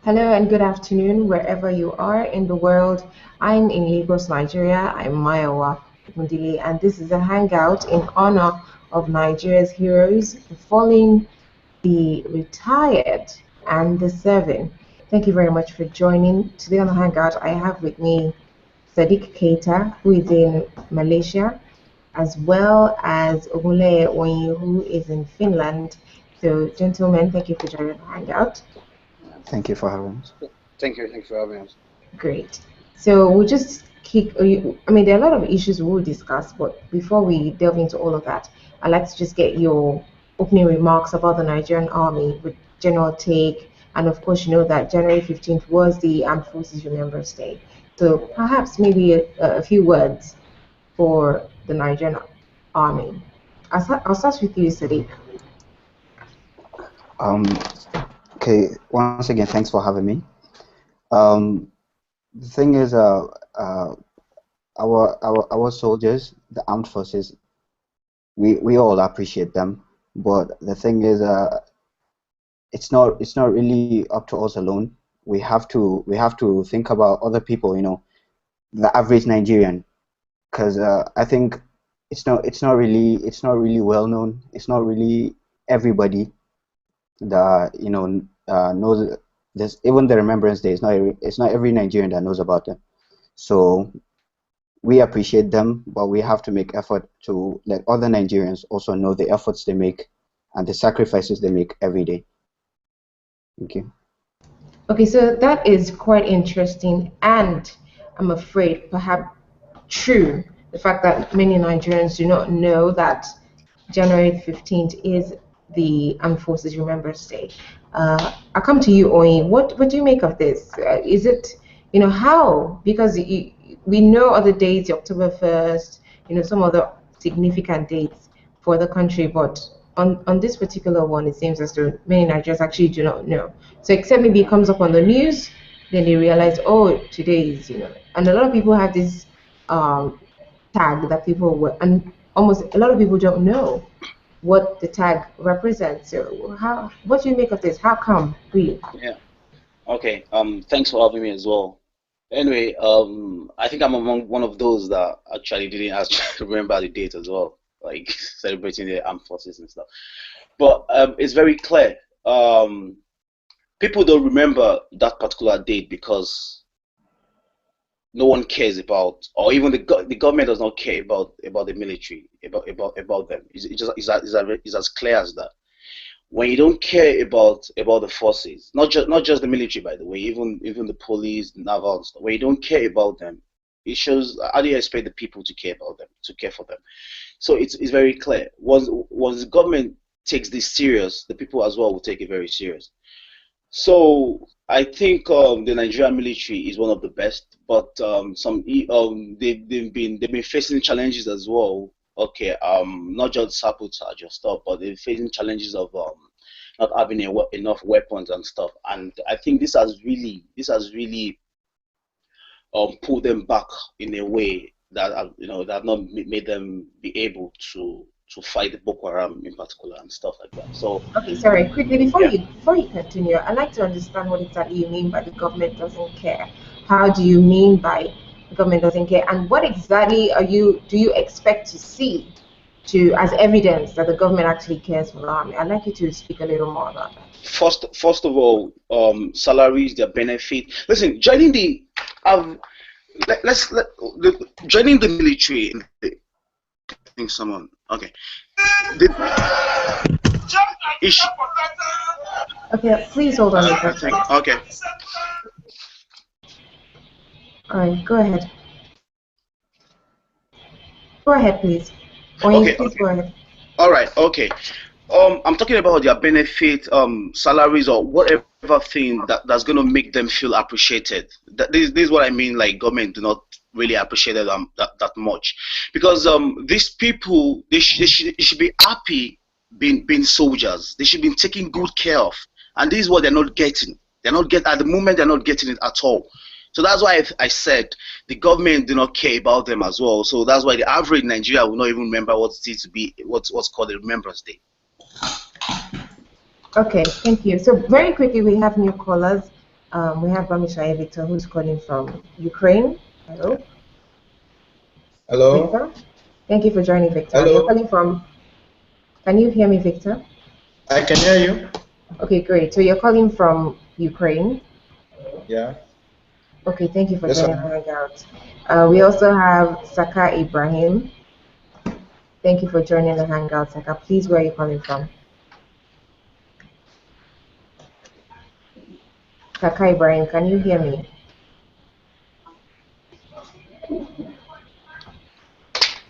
Hello and good afternoon, wherever you are in the world. I'm in Lagos, Nigeria. I'm Mayowa Mundili, and this is a hangout in honor of Nigeria's heroes, the fallen, the retired, and the serving. Thank you very much for joining. Today on the hangout, I have with me Sadiq Keita, who is in Malaysia, as well as Ogunleye Onyi, who is in Finland. So, gentlemen, thank you for joining the hangout. Thank you for having us. Thank you for having us. Great. So we'll just kick. I mean, there are a lot of issues we'll discuss, but before we delve into all of that, I'd like to just get your opening remarks about the Nigerian Army with general take. And of course, you know that January 15th was the Armed Forces Remembrance Day. So perhaps maybe a few words for the Nigerian Army. I'll start with you, Sadiq. Um, okay, once again, thanks for having me. Um, the thing is, our soldiers, the armed forces, we all appreciate them, but the thing is, it's not really up to us alone. We have to think about other people, the average Nigerian, because I think it's not really well known. It's not really everybody that knows this. Even the Remembrance Day, it's not every Nigerian that knows about them. So we appreciate them, but we have to make effort to let other Nigerians also know the efforts they make and the sacrifices they make every day. Thank you. Okay, so that is quite interesting, and I'm afraid perhaps true. The fact that many Nigerians do not know that January 15th is the Armed Forces Remembrance Day. I come to you, Oyin. What do you make of this? Is it, how? Because we know other dates, October 1st, some other significant dates for the country, but on this particular one, it seems as though many Nigerians actually do not know. So except maybe it comes up on the news, then they realize, oh, today is, and a lot of people have this um, tag that people were, and almost a lot of people don't know what the tag represents. So what do you make of this? How come, really? Yeah. Okay. Thanks for having me as well. Anyway, I think I'm among one of those that actually didn't actually remember the date as well, like celebrating the armed forces and stuff. But it's very clear. Um, People don't remember that particular date because no one cares about, or even the government does not care about the military, about them. It's as clear as that. When you don't care about the forces, not just the military, by the way, even the police, naval and stuff, when you don't care about them, it shows how do you expect the people to care about them, to care for them. So it's very clear. Once the government takes this serious, the people as well will take it very serious. So I think the Nigerian military is one of the best, but they've been facing challenges as well. Okay, not just sabotage or stuff, but they're facing challenges of not having enough weapons and stuff. And I think this has really pulled them back in a way that that have not made them be able to fight the Boko Haram in particular and stuff like that. So Okay, sorry. Quickly, before yeah. you continue, I'd like to understand what exactly you mean by the government doesn't care. How do you mean by the government doesn't care? And what exactly do you expect to see to as evidence that the government actually cares for the army? I'd like you to speak a little more about that. First of all, salaries, their benefit. Listen, um, joining the military. I think someone. Okay. The, is she- Okay, please hold on a second. okay. All right, go ahead. Go ahead, please. Oyin, Okay. please Okay. go ahead. All right. Okay. I'm talking about their benefit, salaries, or whatever thing that's gonna make them feel appreciated. This is what I mean. Like government do not really appreciate them that much, because these people they should be happy being soldiers. They should be taken good care of, and this is what they're not getting. They're not get at the moment. They're not getting it at all. So that's why I said the government do not care about them as well. So that's why the average Nigeria will not even remember what it is to be what's called a Remembrance Day. Okay, thank you. So very quickly, we have new callers. We have Bamishai Victor, who's calling from Ukraine. Hello, Hello? Victor. Thank you for joining, Victor. You're Hello? calling from. Can you hear me, Victor? I can hear you. Okay, great. So you're calling from Ukraine. Yeah. Okay, thank you for Yes, joining the sir. hangout. We also have Saka Ibrahim. Thank you for joining the hangout, Saka. Please, where are you calling from? Saka Ibrahim, can you hear me?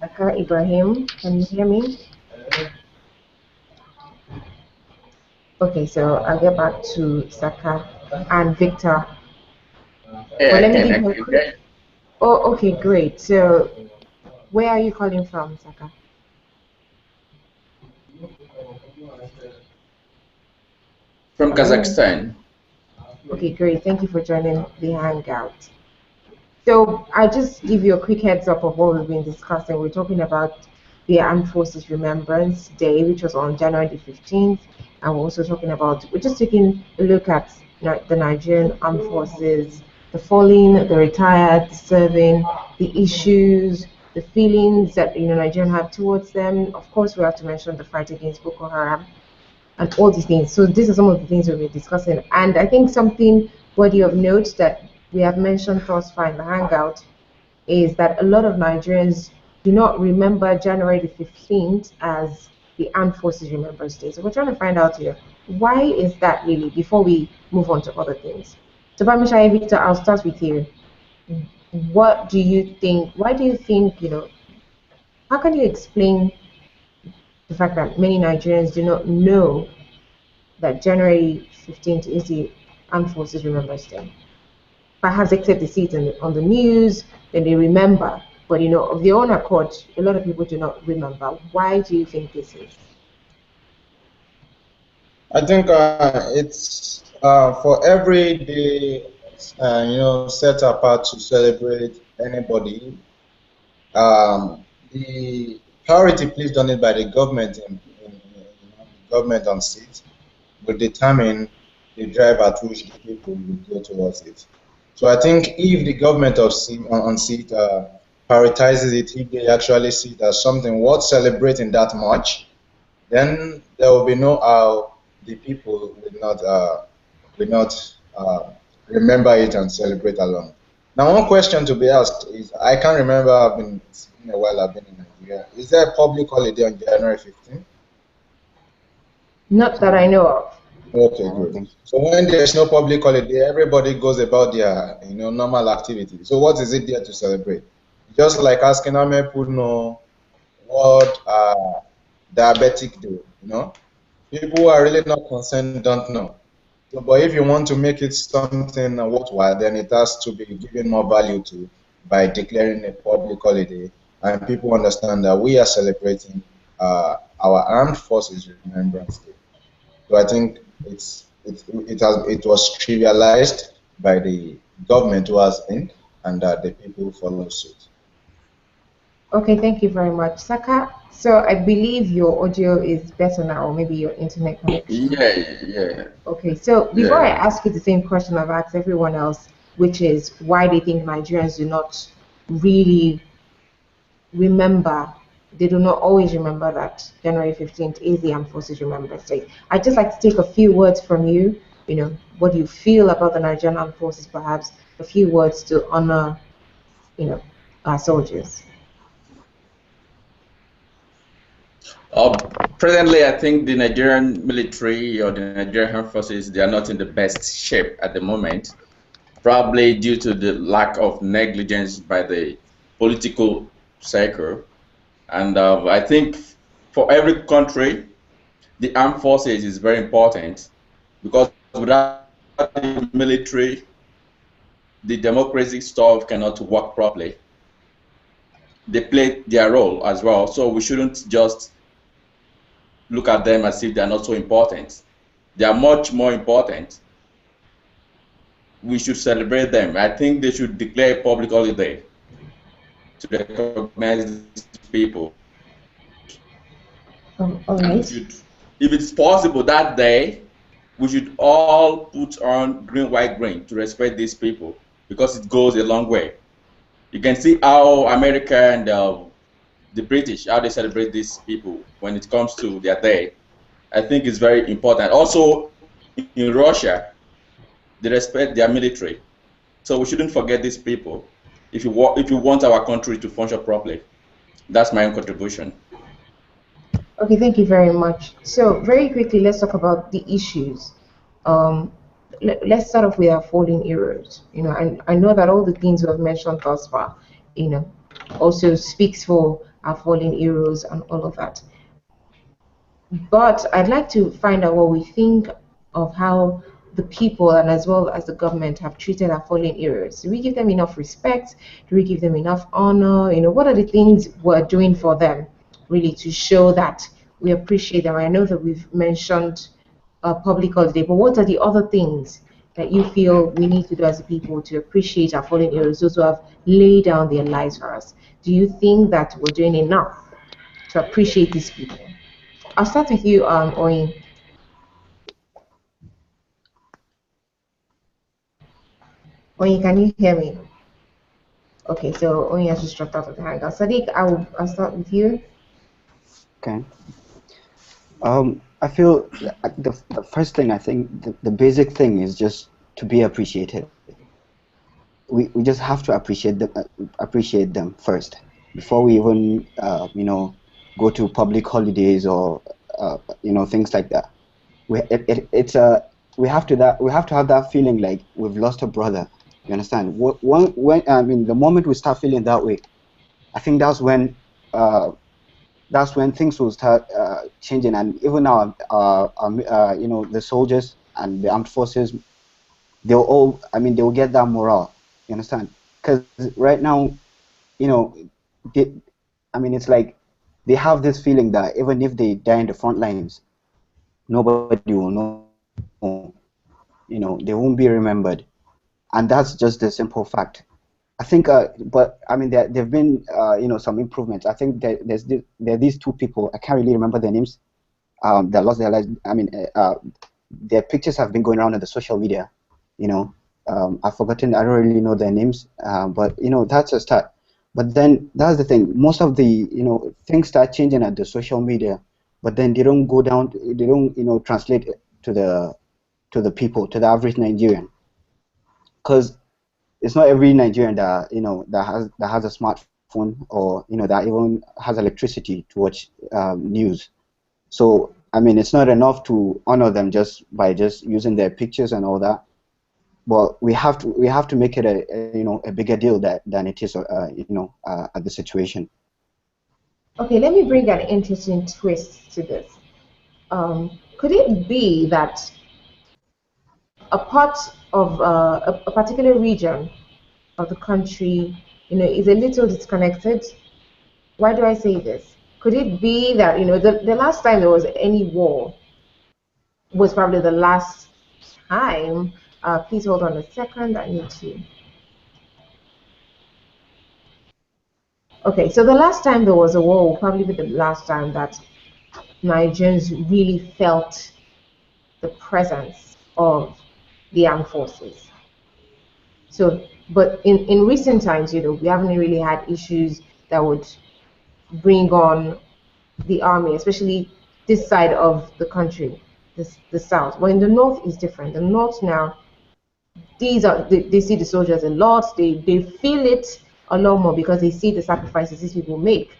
Saka Ibrahim, can you hear me? Okay, so I'll get back to Saka and Victor. Yeah, But let me I give you a can hear. quick. Oh, okay, great. So where are you calling from, Saka? From Hello. Kazakhstan. Okay, great. Thank you for joining the hangout. So I'll just give you a quick heads up of what we've been discussing. We're talking about the Armed Forces Remembrance Day, which was on January the 15th. And we're also talking about, we're just taking a look at the Nigerian Armed Forces, the fallen, the retired, the serving, the issues, the feelings that Nigerians have towards them. Of course, we have to mention the fight against Boko Haram and all these things. So these are some of the things we'll be discussing. And I think something worthy of note that we have mentioned thus far in the hangout is that a lot of Nigerians do not remember January the 15th as the Armed Forces Remembrance Day. So we're trying to find out here, why is that really, before we move on to other things. So Bamishai Victor, I'll start with you. What do you think, why do you think, how can you explain the fact that many Nigerians do not know that January 15th is the Armed Forces Remembrance Day? Perhaps except they see it on the news, then they remember. But of their own accord, a lot of people do not remember. Why do you think this is? I think it's for every day, set apart to celebrate anybody. The priority placed on it by the government government on seat will determine the drive at which the people will go towards it. So I think if the government on seat prioritizes it, if they actually see it as something worth celebrating that much, then there will be no how the people will not remember it and celebrate along. Now, one question to be asked is: I can't remember. It's been a while. I've been in Nigeria. Is there a public holiday on January 15th? Not that I know of. Okay, I don't good. think so. So when there's no public holiday, everybody goes about their normal activity. So what is it there to celebrate? Just like asking how many people know what diabetic do, people who are really not concerned don't know. So, but if you want to make it something worthwhile, then it has to be given more value to by declaring a public holiday, and people understand that we are celebrating our armed forces Remembrance Day. So I think it was trivialized by the government who has been, and that the people follow suit. Okay, thank you very much, Saka. So I believe your audio is better now, or maybe your internet connection. Yeah. Okay, so before I Yeah. ask you the same question I've asked everyone else, which is why they think Nigerians do not really remember, they do not always remember that January 15th is the Armed Forces Remembrance Day. I'd just like to take a few words from you, what you feel about the Nigerian Armed Forces, perhaps a few words to honor, you know, our soldiers. Uh, Presently, I think the Nigerian military or the Nigerian armed forces, they are not in the best shape at the moment, probably due to the lack of negligence by the political circle. And I think for every country, the armed forces is very important because without the military, the democracy stuff cannot work properly. They play their role as well, so we shouldn't just look at them as if they are not so important. They are much more important. We should celebrate them. I think they should declare a public holiday to recognize these people. All And right. if it's possible that day, we should all put on green, white, green to respect these people because it goes a long way. You can see how America and the British, how they celebrate these people when it comes to their day. I think it's very important. Also, in Russia, they respect their military. So we shouldn't forget these people if you want our country to function properly. That's my own contribution. Okay, thank you very much. So very quickly, let's talk about the issues. Um, let's start off with our fallen heroes. I know that all the things we have mentioned thus far, you know, also speaks for our fallen heroes and all of that. But I'd like to find out what we think of how the people and as well as the government have treated our fallen heroes. Do we give them enough respect? Do we give them enough honor? What are the things we're doing for them, really, to show that we appreciate them? I know that we've mentioned a public holiday, but what are the other things that you feel we need to do as a people to appreciate our fallen heroes, those who have laid down their lives for us? Do you think that we're doing enough to appreciate these people? I'll start with you, Oyin. Oyin, can you hear me? Okay, so Oyin has just dropped out of the hangout. Sadiq, I'll start with you. Okay. I feel the first thing, I think the basic thing is just to be appreciated. We just have to appreciate them first before we even go to public holidays or things like that. We have to have that feeling like we've lost a brother. You understand? The moment we start feeling that way, I think that's when things will start changing, and even the soldiers and the armed forces, they will get that morale. You understand? Because right now, it's like they have this feeling that even if they die in the front lines, nobody will know. They won't be remembered, and that's just the simple fact. I think, there've been some improvements. I think there are these two people. I can't really remember their names. That lost their lives. Their pictures have been going around on the social media. I've forgotten. I don't really know their names. But that's a start. But then that's the thing. Most of the things start changing at the social media, but then they don't go down. They don't translate to the people, to the average Nigerian, because it's not every Nigerian that that has a smartphone, or that even has electricity to watch news. So it's not enough to honor them just by using their pictures and all that. But we have to make it a bigger deal than it is at the situation. Okay, let me bring an interesting twist to this. Could it be that a part of a particular region of the country, is a little disconnected? Why do I say this? Could it be that the last time there was any war was probably the last time? Please hold on a second. I need to. Okay, so the last time there was a war will probably be the last time that Nigerians really felt the presence of the armed forces. So, but in recent times, we haven't really had issues that would bring on the army, especially this side of the country, the south. But in the north is different. The north now, they see the soldiers a lot. They feel it a lot more because they see the sacrifices these people make.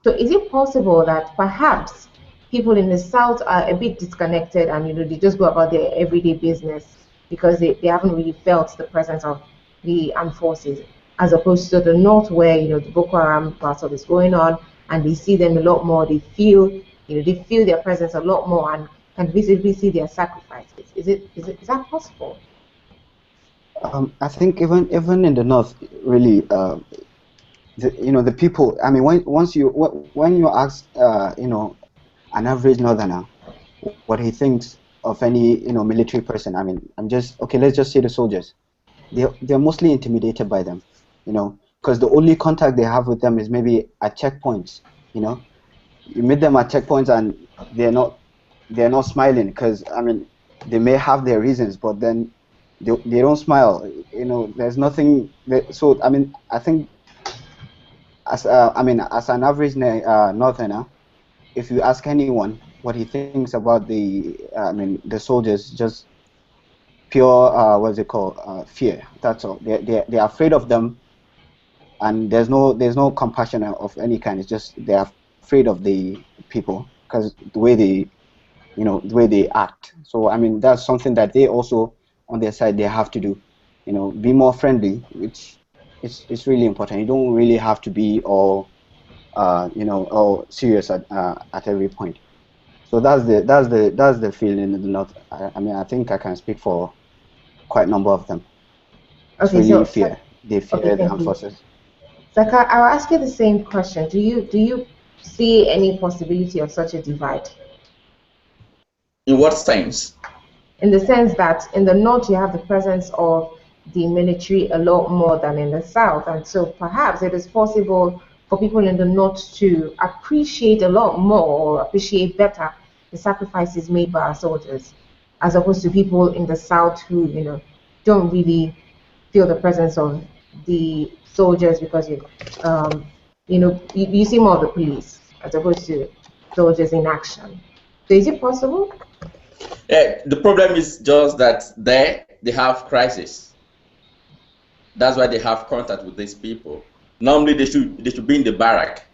So is it possible that perhaps people in the south are a bit disconnected and they just go about their everyday business because they haven't really felt the presence of the armed forces, as opposed to the north where the Boko Haram battle is going on and they see them a lot more, they feel their presence a lot more and can visibly see their sacrifices. Is that possible? I think even in the north, really, the people. When you ask an average northerner what he thinks of any military person, let's just say the soldiers. They're mostly intimidated by them, because the only contact they have with them is maybe at checkpoints. You meet them at checkpoints and they're not smiling because they may have their reasons, but then they don't smile. You know, there's nothing. So I mean, I think as an average northerner, if you ask anyone what he thinks about the soldiers, just pure what's it called, fear. That's all. They're afraid of them, and there's no compassion of any kind. It's just they're afraid of the people because the way they act. So I mean that's something that they also on their side they have to do. Be more friendly, which it's really important. You don't really have to be all serious at every point. So that's the feeling in the north. I mean I think I can speak for quite a number of them. It's Okay, really so fear. They okay, fear the thank armed you. forces. Saka, I'll ask you the same question. Do you see any possibility of such a divide? In what sense? In the sense that in the north you have the presence of the military a lot more than in the south, and so perhaps it is possible for people in the north to appreciate a lot more or appreciate better the sacrifices made by our soldiers, as opposed to people in the south who don't really feel the presence of the soldiers because you see more of the police as opposed to soldiers in action. So is it possible? Yeah, the problem is just that they have crisis. That's why they have contact with these people. Normally they should be in the barrack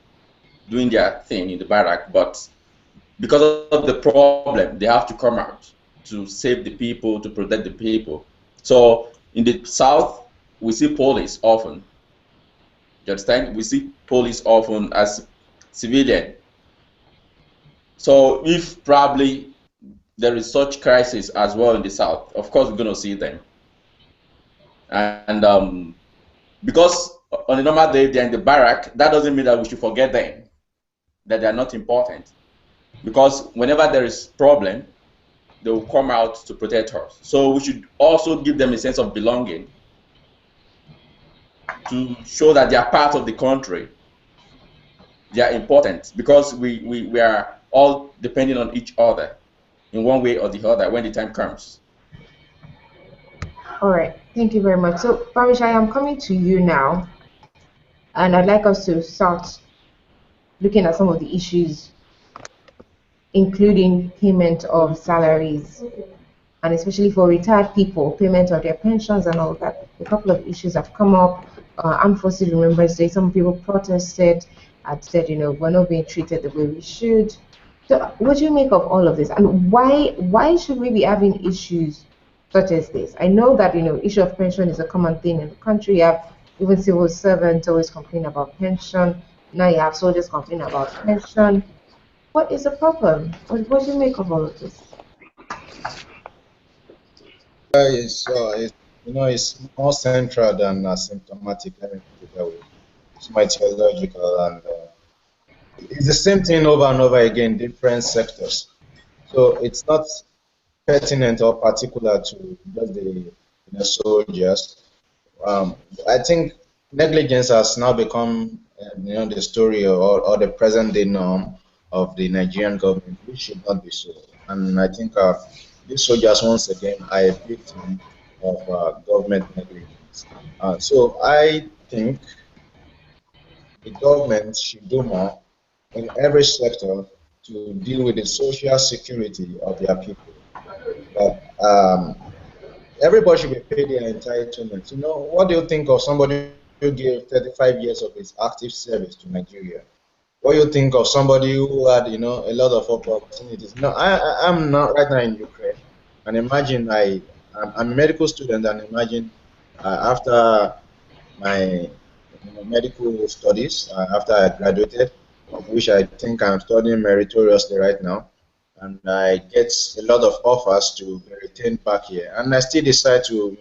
doing their thing in the barrack, but because of the problem, they have to come out to save the people, to protect the people. So in the south, we see police often. You understand? We see police often as civilian. So if probably there is such crisis as well in the south, of course we're going to see them. And because on a normal day they're in the barrack, that doesn't mean that we should forget them, that they are not important. Because whenever there is problem, they will come out to protect us. So we should also give them a sense of belonging to show that they are part of the country. They are important because we are all depending on each other in one way or the other when the time comes. All right, thank you very much. So, Parishai, I'm coming to you now, and I'd like us to start looking at some of the issues, including payment of salaries, and especially for retired people, payment of their pensions and all that. A couple of issues have come up. Armed Forces Remembrance Day, some people protested and said, we're not being treated the way we should. So, what do you make of all of this, and why should we be having issues such as this? I know that issue of pension is a common thing in the country. You have even civil servants always complain about pension. Now you have soldiers complain about pension. What is the problem? What do you make of all of this? It's more central than asymptomatic. Let me put it that way. It's more theological, and it's the same thing over and over again, different sectors. So it's not pertinent or particular to just the soldiers. I think negligence has now become, the story or the present day norm of the Nigerian government, which should not be so. And I think these soldiers, once again, are a victim of government negligence. So I think the government should do more in every sector to deal with the social security of their people. That everybody should be paid their entitlements. What do you think of somebody who gave 35 years of his active service to Nigeria? What do you think of somebody who had, a lot of opportunities? I'm not right now in Ukraine, and imagine I'm a medical student, and imagine after my medical studies, after I graduated, of which I think I'm studying meritoriously right now, and I get a lot of offers to be retained back here, and I still decide to,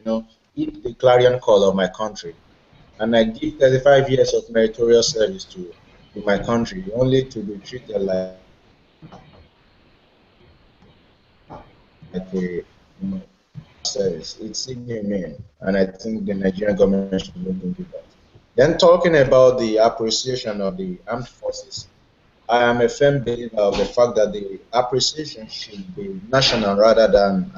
heed the clarion call of my country, and I give 35 years of meritorious service to my country, only to be treated like a, service. It's inhumane, and I think the Nigerian government should look into that. Then talking about the appreciation of the armed forces. I am a firm believer of the fact that the appreciation should be national rather than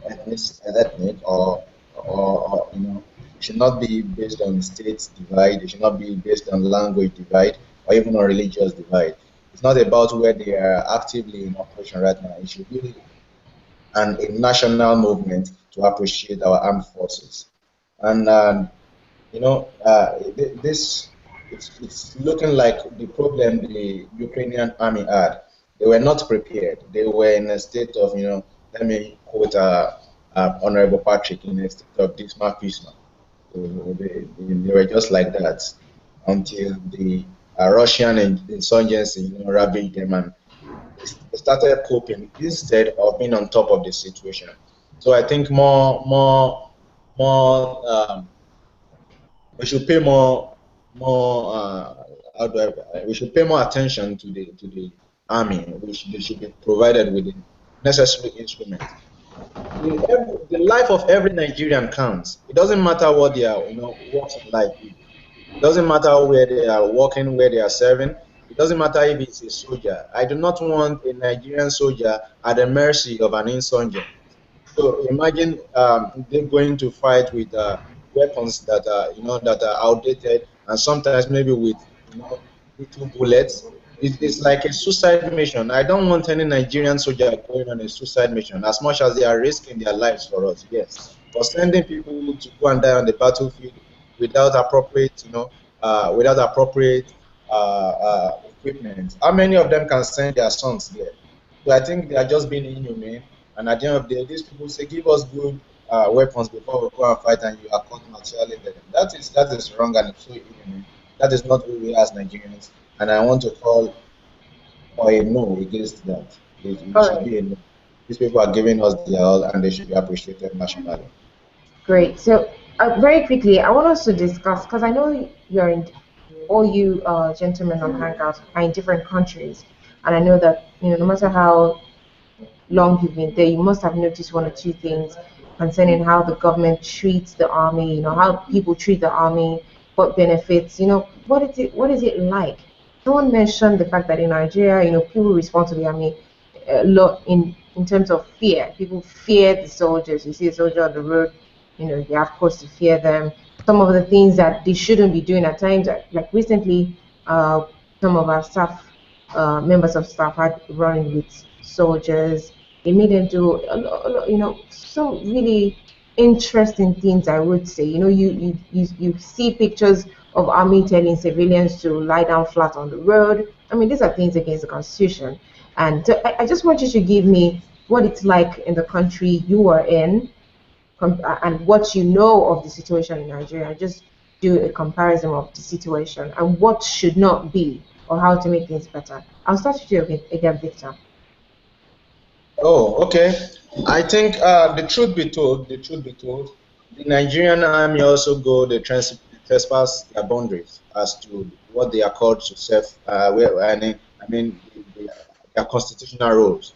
ethnic or it should not be based on state divide. It should not be based on language divide or even on religious divide. It's not about where they are actively in operation right now. It should be a national movement to appreciate our armed forces. And this it's looking like the problem the Ukrainian army had. They were not prepared. They were in a state of, let me quote Honorable Patrick, in a state of dismal Pisma. They were just like that until the Russian insurgency, ravaged them, and they started coping instead of being on top of the situation. So I think more we should pay more we should pay more attention to the army. They should be provided with the necessary instruments. The life of every Nigerian counts. It doesn't matter what they are, walks in life. It doesn't matter where they are working, where they are serving. It doesn't matter if it's a soldier. I do not want a Nigerian soldier at the mercy of an insurgent. So imagine them going to fight with weapons that are outdated, and sometimes maybe with little bullets. It's like a suicide mission. I don't want any Nigerian soldier going on a suicide mission, as much as they are risking their lives for us. Yes, but sending people to go and die on the battlefield without appropriate, without appropriate equipment. How many of them can send their sons there? So I think they are just being inhumane. And at the end of the day, these people say, give us good weapons before we go and fight, and you are caught materially dead. That is wrong, and it's so inhumane. That is not who we are as Nigerians. And I want to call for a no against that. It All should right, be a no. These people are giving us their all, and they should be appreciated nationally. great. So, very quickly, I want us to discuss because I know you're in all you gentlemen on Hangout are in different countries, and I know that no matter how long you've been there, you must have noticed one or two things concerning how the government treats the army, how people treat the army, what benefits, what is it like? Someone mentioned the fact that in Nigeria, people respond to the army a lot in terms of fear. People fear the soldiers. You see a soldier on the road, you have cause to fear them. Some of the things that they shouldn't be doing at times, like recently, some of our staff, members of staff had run with soldiers. They made them do some really interesting things. I would say, you see pictures of army telling civilians to lie down flat on the road. I mean, these are things against the constitution. And so I just want you to give me what it's like in the country you are in, and what you know of the situation in Nigeria. Just do a comparison of the situation and what should not be, or how to make things better. I'll start with you again, Victor. Oh, okay. I think the truth be told, the Nigerian army also go they trespass their boundaries as to what they are called to serve. I mean, their constitutional roles.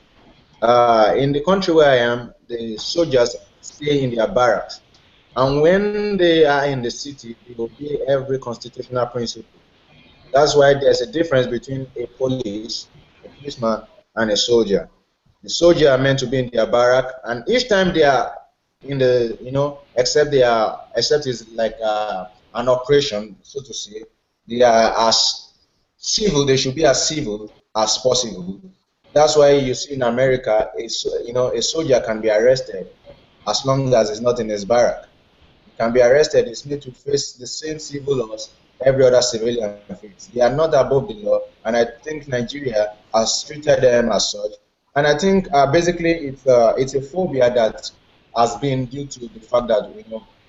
In the country where I am, the soldiers stay in their barracks, and when they are in the city, they obey every constitutional principle. That's why there's a difference between a policeman, and a soldier. The soldier are meant to be in their barrack, and each time they are in the, except it's like an operation, so to say, they are as civil. They should be as civil as possible. That's why you see in America, a soldier can be arrested as long as it's not in his barrack. He can be arrested. He's need to face the same civil laws every other civilian faces. They are not above the law, and I think Nigeria has treated them as such. And I think basically it's a phobia that has been due to the fact that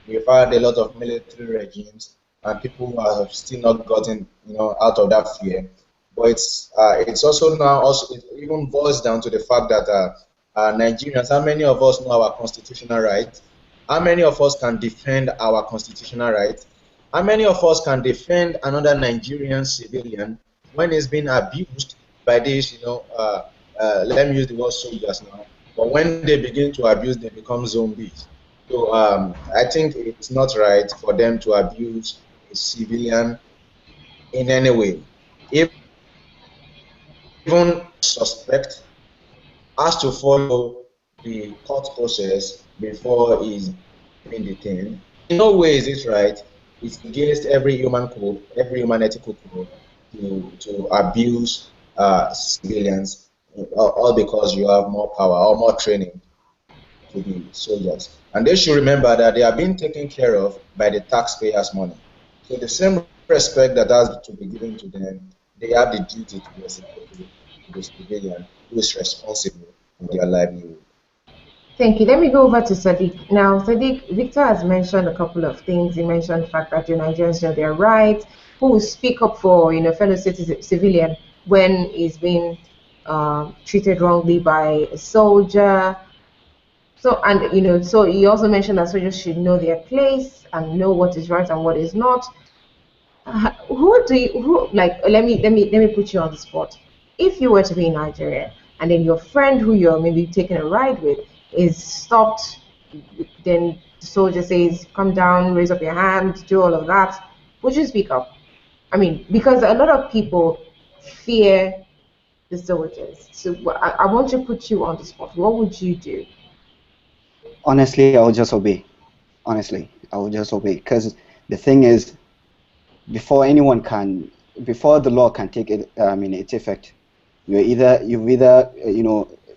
we've had a lot of military regimes, and people have still not gotten out of that fear. But it's also now also it even boils down to the fact that Nigerians, how many of us know our constitutional rights? How many of us can defend our constitutional rights? How many of us can defend another Nigerian civilian when he's been abused by these, let me use the word soldiers now, but when they begin to abuse, they become zombies. So I think it's not right for them to abuse a civilian in any way. If even suspect has to follow the court process before he's being detained. In no way is it right. It's against every human code, every human ethical code to abuse civilians, all because you have more power or more training to be soldiers. And they should remember that they are being taken care of by the taxpayers' money. So the same respect that has to be given to them, they have the duty to be reciprocated to the civilian who is responsible for their livelihood. Thank you. Let me go over to Sadiq. Now, Sadiq, Victor has mentioned a couple of things. He mentioned the fact that the Nigerians know their rights, who will speak up for fellow civilian when he's being treated wrongly by a soldier. So and so he also mentioned that soldiers should know their place and know what is right and what is not. Who do you who like let me put you on the spot. If you were to be in Nigeria and then your friend who you're maybe taking a ride with is stopped, then the soldier says, "Come down, raise up your hand, do all of that," would you speak up? I mean, because a lot of people fear the soldiers. So I want to put you on the spot. What would you do? Honestly, I would just obey. Honestly, I would just obey because the thing is, before the law can take it, its effect, you've either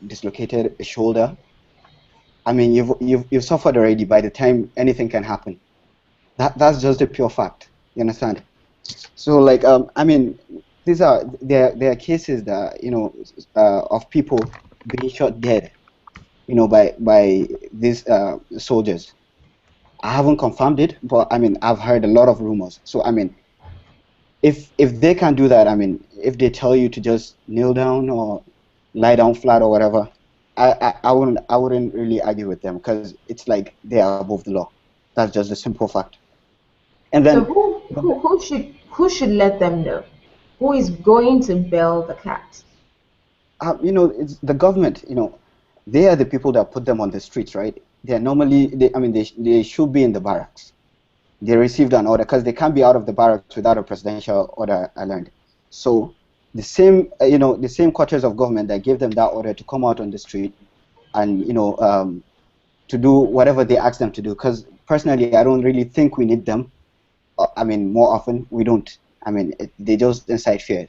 dislocated a shoulder. I mean, you've suffered already. By the time anything can happen, that's just a pure fact. You understand? So like I mean, there are cases that of people being shot dead, by these soldiers. I haven't confirmed it, but I mean, I've heard a lot of rumors. So I mean, if they can do that, I mean, if they tell you to just kneel down or lie down flat or whatever, I wouldn't really argue with them because it's like they are above the law. That's just a simple fact. And So then, who should let them know? Who is going to bail the cat? it's the government. They are the people that put them on the streets, right? They're normally, they should be in the barracks. They received an order because they can't be out of the barracks without a presidential order, I learned. So the same quarters of government that gave them that order to come out on the street and to do whatever they ask them to do. Because personally, I don't really think we need them. I mean, more often we don't. I mean, they just incite fear.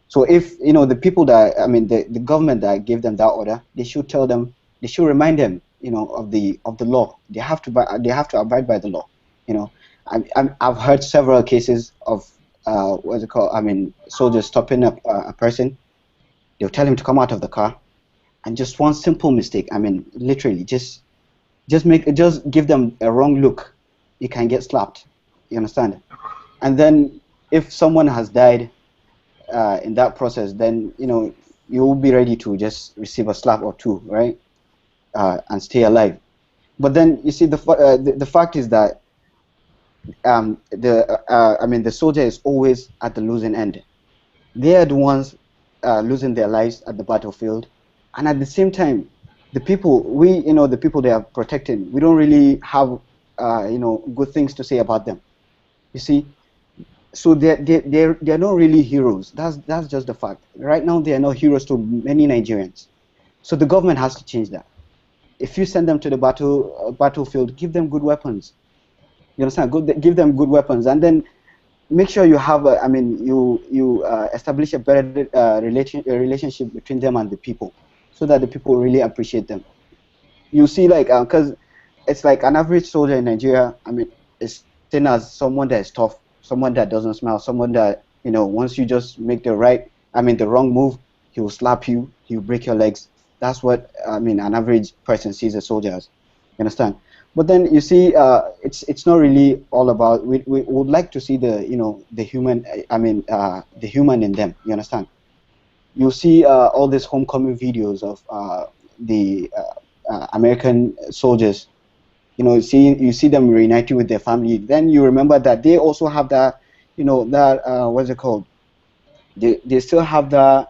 So if the people that the government that gave them that order, they should tell them, they should remind them, of the law. They have to abide by the law. You know, I've heard several cases of what's it called? Soldiers stopping up a person. They'll tell him to come out of the car, and just one simple mistake. I mean, literally, just give them a wrong look, you can get slapped. You understand? And then if someone has died in that process, then you will be ready to just receive a slap or two, right? And stay alive. But then you see the fact is that the soldier is always at the losing end. They are the ones losing their lives at the battlefield, and at the same time, the people they are protecting, we don't really have good things to say about them. You see, so they're not really heroes. That's just the fact. Right now, they are not heroes to many Nigerians. So the government has to change that. If you send them to the battlefield, give them good weapons. You understand? Give them good weapons, and then make sure you have. You establish a better relationship between them and the people, so that the people really appreciate them. You see, like, because it's like an average soldier in Nigeria. I mean, is seen as someone that is tough, someone that doesn't smile, someone that once you just make the wrong move, he will slap you, he will break your legs. That's what an average person sees a soldier as. You understand? But then you see, it's not really all about. We would like to see the human. The human in them. You understand? You see all these homecoming videos of the American soldiers. You see them reuniting with their family. Then you remember that they also have that. What's it called? They still have that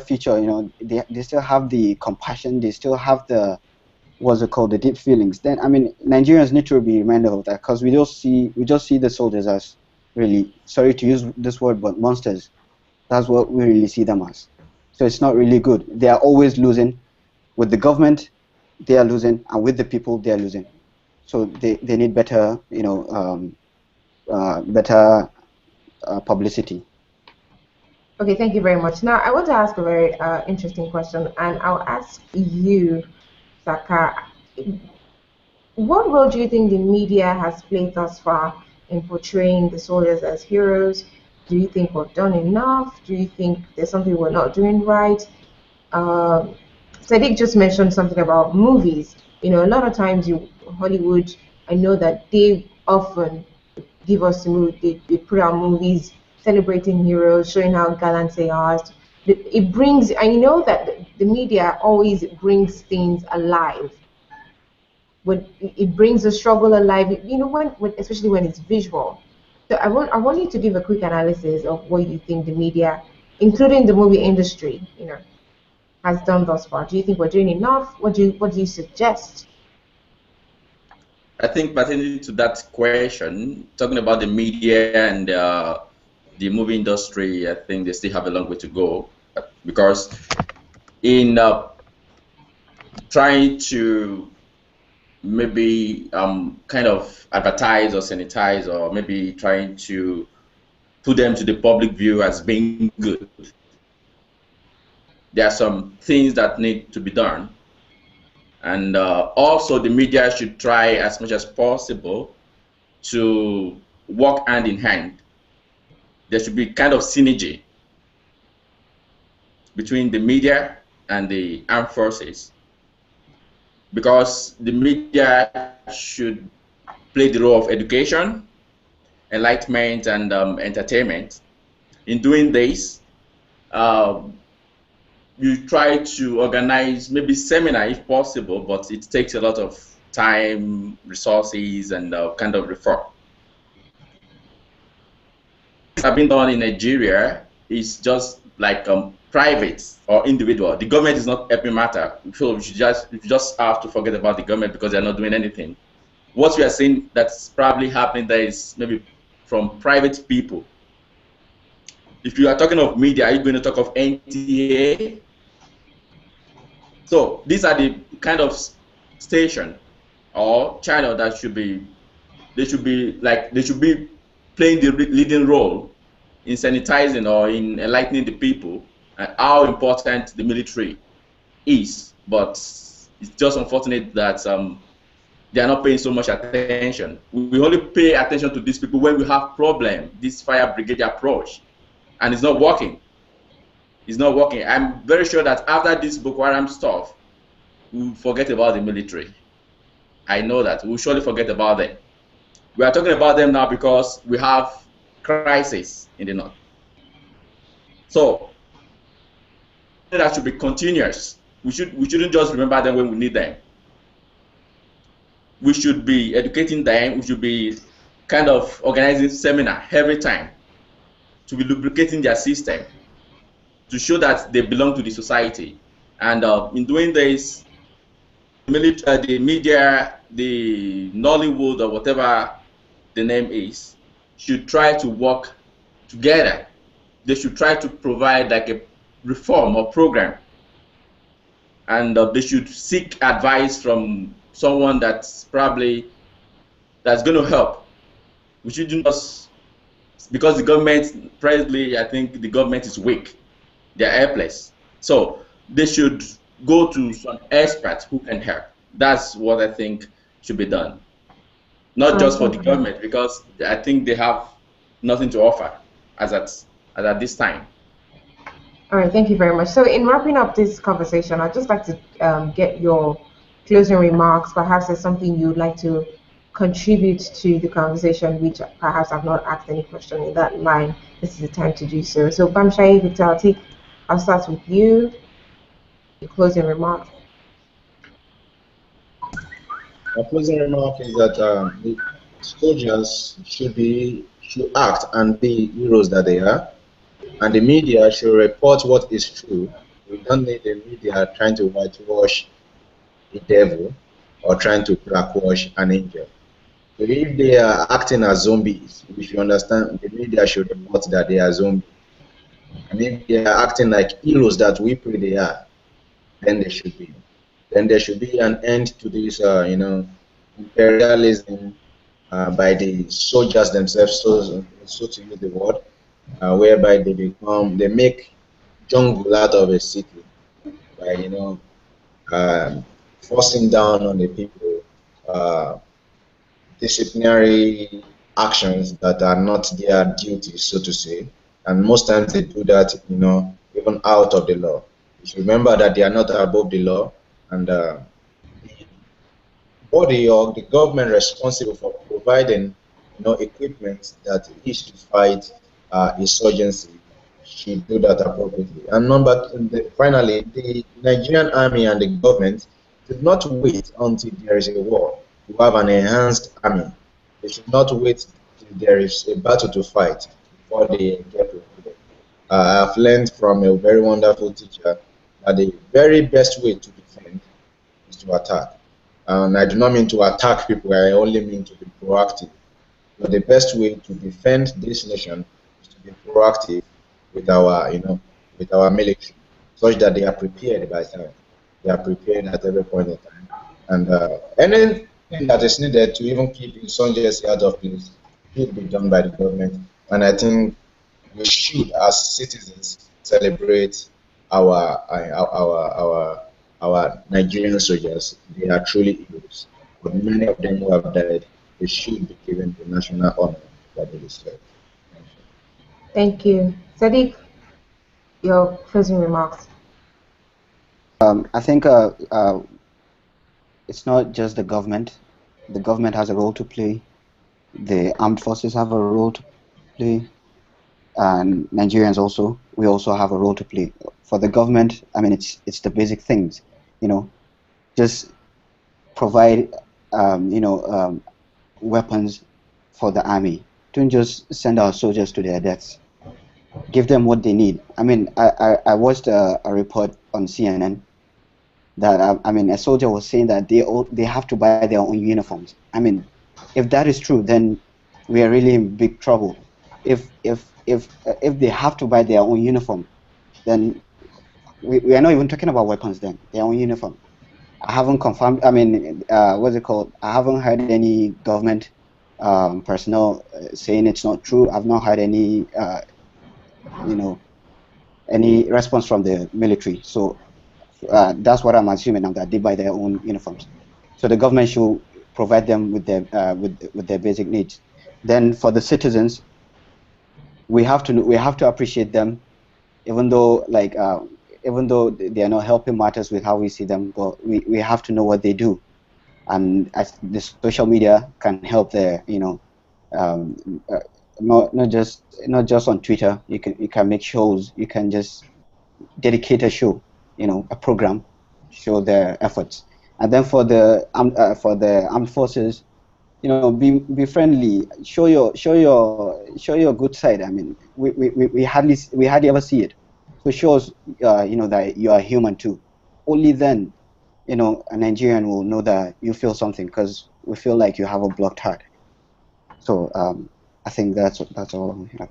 feature. They still have the compassion. They still have the deep feelings. Then Nigerians need to be reminded of that, because we just see the soldiers as, really, sorry to use this word, but monsters. That's what we really see them as. So it's not really good. They are always losing. With the government, they are losing, and with the people, they are losing. So they need better, better publicity. Okay, thank you very much. Now, I want to ask a very interesting question, and I'll ask you, Saka. What role do you think the media has played thus far in portraying the soldiers as heroes? Do you think we've done enough? Do you think there's something we're not doing right? Um, Sadiq just mentioned something about movies. You know, a lot of times Hollywood, I know that they often give us the movie, they put out movies celebrating heroes, showing how gallant they are. It brings, I know that the media always brings things alive when it brings the struggle alive, you know, when especially when it's visual. So I want you to give a quick analysis of what you think the media, including the movie industry, you know, has done thus far. Do you think we're doing enough? What do you suggest? I think pertaining to that question, talking about the media and the movie industry, I think they still have a long way to go, because in trying to maybe kind of advertise or sanitize, or maybe trying to put them to the public view as being good, there are some things that need to be done. And also the media should try as much as possible to work hand in hand. There should be kind of synergy between the media and the armed forces, because the media should play the role of education, enlightenment, and entertainment. In doing this, you try to organize maybe seminar if possible, but it takes a lot of time, resources, and kind of reform. Have been done in Nigeria is just like private or individual. The government is not helping matter. So we just have to forget about the government because they're not doing anything. What we are seeing that's probably happening there is maybe from private people. If you are talking of media, are you going to talk of NTA? So these are the kind of station or channel that should be playing the leading role in sanitizing or in enlightening the people and how important the military is. But it's just unfortunate that they are not paying so much attention. We only pay attention to these people when we have problem, this fire brigade approach, and it's not working. It's not working. I'm very sure that after this Boko Haram stuff, we'll forget about the military. I know that. We'll surely forget about them. We are talking about them now because we have crisis in the north. So that should be continuous. We shouldn't just remember them when we need them. We should be educating them. We should be kind of organizing seminar every time to be lubricating their system to show that they belong to the society. And in doing this, the media, the Nollywood, or whatever the name is, should try to work together. They should try to provide like a reform or program, and they should seek advice from someone that's going to help. We shouldn't just, because the government presently, I think the government is weak. They're helpless. So they should go to some experts who can help. That's what I think should be done. Not just for the government, because I think they have nothing to offer as at this time. All right, thank you very much. So in wrapping up this conversation, I'd just like to get your closing remarks. Perhaps there's something you'd like to contribute to the conversation, which perhaps I've not asked any question in that line. This is the time to do so. So Bamshai, Victor, I'll start with you. Your closing remarks. My closing remark is that the soldiers should act and be heroes that they are, and the media should report what is true. We don't need the media trying to whitewash the devil or trying to blackwash an angel. So if they are acting as zombies, we should understand the media should report that they are zombies. And if they are acting like heroes that we pray they are, then they should be. Then there should be an end to this, imperialism by the soldiers themselves, so to use the word, whereby they make jungle out of a city by, uh, forcing down on the people uh, disciplinary actions that are not their duty, so to say. And most times they do that, even out of the law. You should remember that they are not above the law, and the body or the government responsible for providing, equipment that is to fight insurgency should do that appropriately. And finally, the Nigerian army and the government should not wait until there is a war to have an enhanced army. They should not wait till there is a battle to fight before they get recruited. I've learned from a very wonderful teacher that the very best way to defend is to attack. And I do not mean to attack people, I only mean to be proactive. So the best way to defend this nation is to be proactive with our military, such that they are prepared by time. They are prepared at every point in time. And anything that is needed to even keep insurgency out of place should be done by the government. And I think we should, as citizens, celebrate our Nigerian soldiers. They are truly heroes. But many of them who have died, they should be given the national honor that they deserve. Thank you. Sadiq, your closing remarks. I think it's not just the government. The government has a role to play. The armed forces have a role to play, and Nigerians also. We also have a role to play. For the government, I mean, it's the basic things, just provide, weapons for the army. Don't just send our soldiers to their deaths. Give them what they need. I mean, I watched a report on CNN that a soldier was saying that they have to buy their own uniforms. I mean, if that is true, then we are really in big trouble. If they have to buy their own uniform, then we are not even talking about weapons. Then their own uniform. I haven't confirmed. I mean, what's it called? I haven't heard any government personnel saying it's not true. I've not heard any any response from the military. So that's what I'm assuming now, that they buy their own uniforms. So the government should provide them with their basic needs. Then for the citizens, we have to appreciate them, even though they are not helping matters with how we see them, but we have to know what they do, and as the social media can help there. Not just on Twitter. You can make shows. You can just dedicate a show, a program, show their efforts. And then for the armed forces, be friendly. Show your good side. I mean, we hardly ever see it. So it shows that you are human too. Only then, a Nigerian will know that you feel something, because we feel like you have a blocked heart. So I think that's all we have.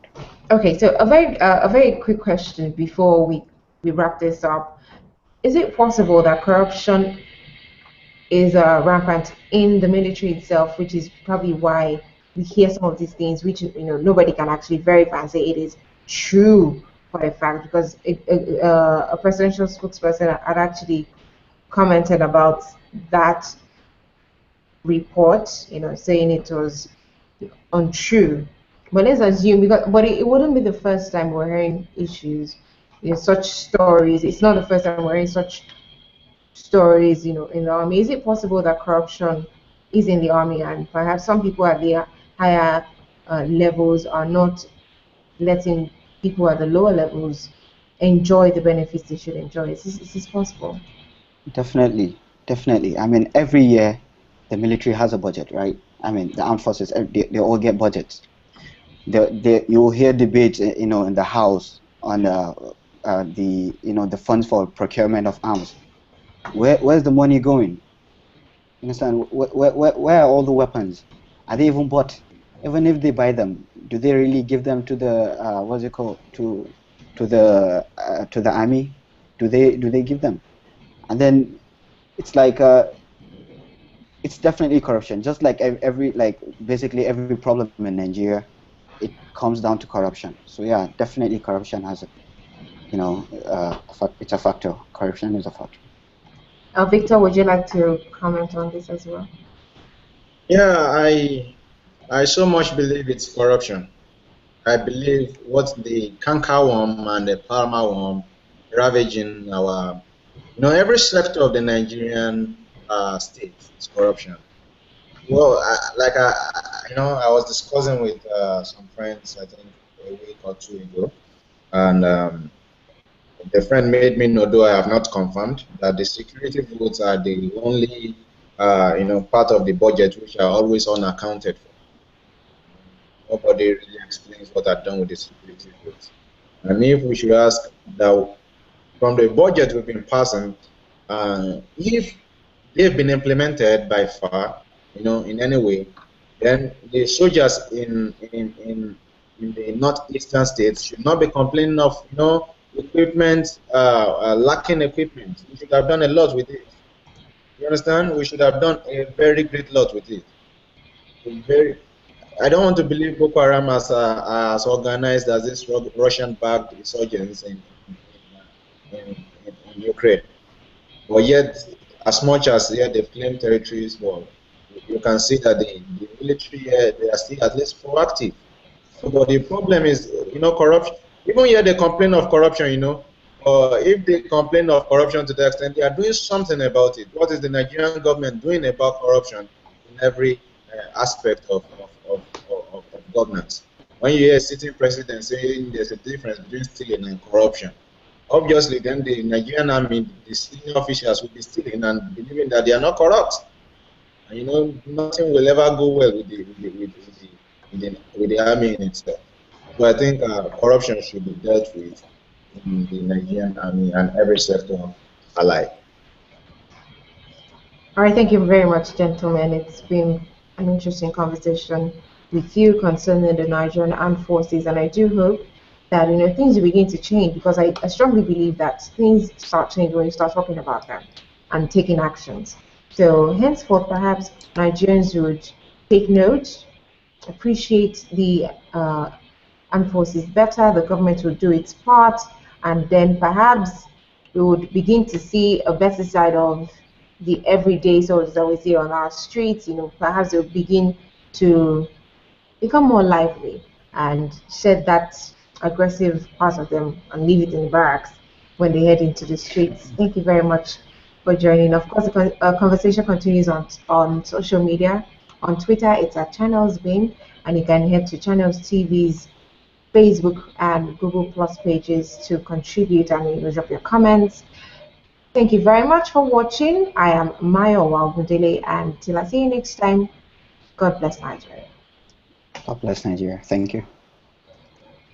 Okay, so a very quick question before we wrap this up. Is it possible that corruption is rampant in the military itself, which is probably why we hear some of these things, which nobody can actually verify and say it is true for a fact, because a presidential spokesperson had actually commented about that report, saying it was untrue. But let's assume, but it wouldn't be the first time we're hearing issues, such stories. It's not the first time we're hearing such stories, in the army. Is it possible that corruption is in the army, and perhaps some people at the higher levels are not letting people at the lower levels enjoy the benefits they should enjoy? Is this possible? Definitely. I mean, every year the military has a budget, right? I mean, the armed forces, they all get budgets. You will hear debates, in the House on the funds for procurement of arms. Where's the money going? You understand? Where are all the weapons? Are they even bought? Even if they buy them, do they really give them to the to to the army? Do they give them? And then it's like it's definitely corruption. Just like basically every problem in Nigeria, it comes down to corruption. So yeah, definitely corruption has it's a factor. Corruption is a factor. Victor, would you like to comment on this as well? Yeah, I so much believe it's corruption. I believe what the canker worm and the palmer worm ravaging our, every sector of the Nigerian state is corruption. Well, I was discussing with some friends, I think a week or two ago, and the friend made me know, though I have not confirmed, that the security votes are the only, part of the budget which are always unaccounted for. Nobody really explains what are done with the security votes. And if we should ask that from the budget we've been passing, if they've been implemented by far, in any way, then the soldiers in the northeastern states should not be complaining of, equipment, lacking equipment. We should have done a lot with it. You understand? We should have done a very great lot with it. I don't want to believe Boko Haram as organized as this Russian-backed insurgents in Ukraine. But yet, as much as they've claimed territories, well, you can see that the military they are still at least proactive. So, but the problem is, corruption. Even here they complain of corruption, if they complain of corruption to the extent they are doing something about it. What is the Nigerian government doing about corruption in every aspect of governance? When you hear a sitting president saying there's a difference between stealing and corruption, obviously then the Nigerian army, the senior officials will be stealing and believing that they are not corrupt. And nothing will ever go well with the army in itself. So I think corruption should be dealt with in the Nigerian army and every sector alike. All right, thank you very much, gentlemen. It's been an interesting conversation with you concerning the Nigerian Armed Forces, and I do hope that things will begin to change, because I strongly believe that things start changing when you start talking about them and taking actions. So henceforth, perhaps Nigerians would take note, appreciate the armed forces better, the government will do its part, and then perhaps we would begin to see a better side of the everyday soldiers that we see on our streets. Perhaps they'll begin to become more lively and shed that aggressive part of them and leave it in the barracks when they head into the streets. Thank you very much for joining. Of course, the conversation continues on social media. On Twitter, it's at Channels Beam, and you can head to Channels TV's Facebook and Google Plus pages to contribute and drop your comments. Thank you very much for watching. I am Mayo Wagundele, and till I see you next time, God bless Nigeria. God bless Nigeria. Thank you.